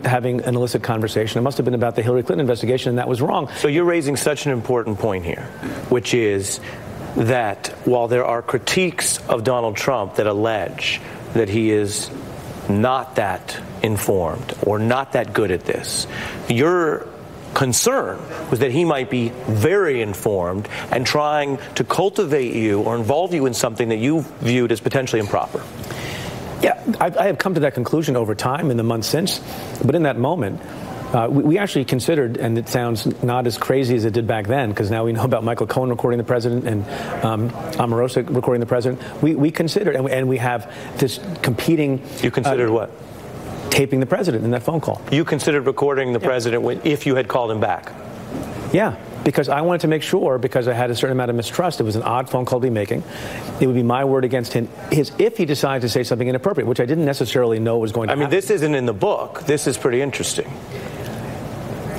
having an illicit conversation. It must have been about the Hillary Clinton investigation, and that was wrong. So you're raising such an important point here, which is that while there are critiques of Donald Trump that allege that he is not that informed or not that good at this, your concern was that he might be very informed and trying to cultivate you or involve you in something that you viewed as potentially improper. Yeah, I have come to that conclusion over time in the months since, but in that moment, we actually considered, and it sounds not as crazy as it did back then, because now we know about Michael Cohen recording the president and Omarosa recording the president. We considered, and we have this competing... You considered what? Taping the president in that phone call. You considered recording the president if you had called him back? Yeah, because I wanted to make sure, because I had a certain amount of mistrust, it was an odd phone call to be making. It would be my word against him if he decided to say something inappropriate, which I didn't necessarily know was going to happen. I mean, this isn't in the book. This is pretty interesting.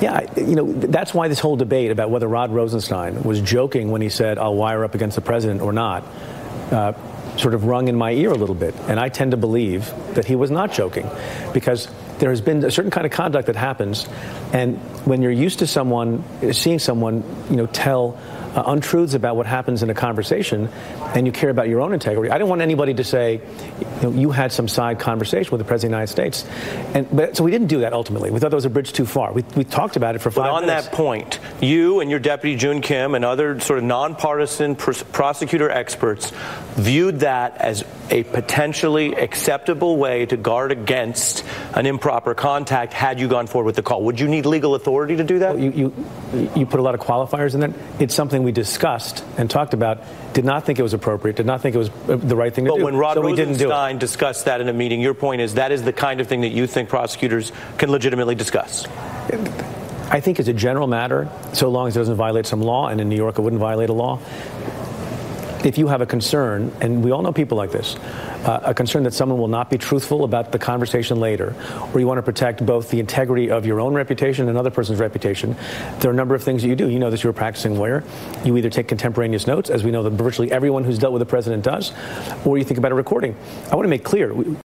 Yeah, that's why this whole debate about whether Rod Rosenstein was joking when he said, I'll wire up against the president or not, sort of rung in my ear a little bit. And I tend to believe that he was not joking, because there has been a certain kind of conduct that happens. And when you're used to seeing someone, tell untruths about what happens in a conversation, and you care about your own integrity. I didn't want anybody to say, you had some side conversation with the President of the United States. So we didn't do that ultimately. We thought that was a bridge too far. We talked about it for 5 minutes. But on that point, you and your deputy, June Kim, and other sort of nonpartisan prosecutor experts viewed that as a potentially acceptable way to guard against an improper contact had you gone forward with the call. Would you need legal authority to do that? You put a lot of qualifiers in that. It's something we discussed and talked about, did not think it was appropriate, did not think it was the right thing to do. But when Rod Rosenstein discussed that in a meeting, your point is that is the kind of thing that you think prosecutors can legitimately discuss? I think as a general matter, so long as it doesn't violate some law, and in New York it wouldn't violate a law, if you have a concern, and we all know people like this, a concern that someone will not be truthful about the conversation later, or you want to protect both the integrity of your own reputation and another person's reputation, there are a number of things that you do. You know this, you're a practicing lawyer. You either take contemporaneous notes, as we know that virtually everyone who's dealt with the president does, or you think about a recording. I want to make clear,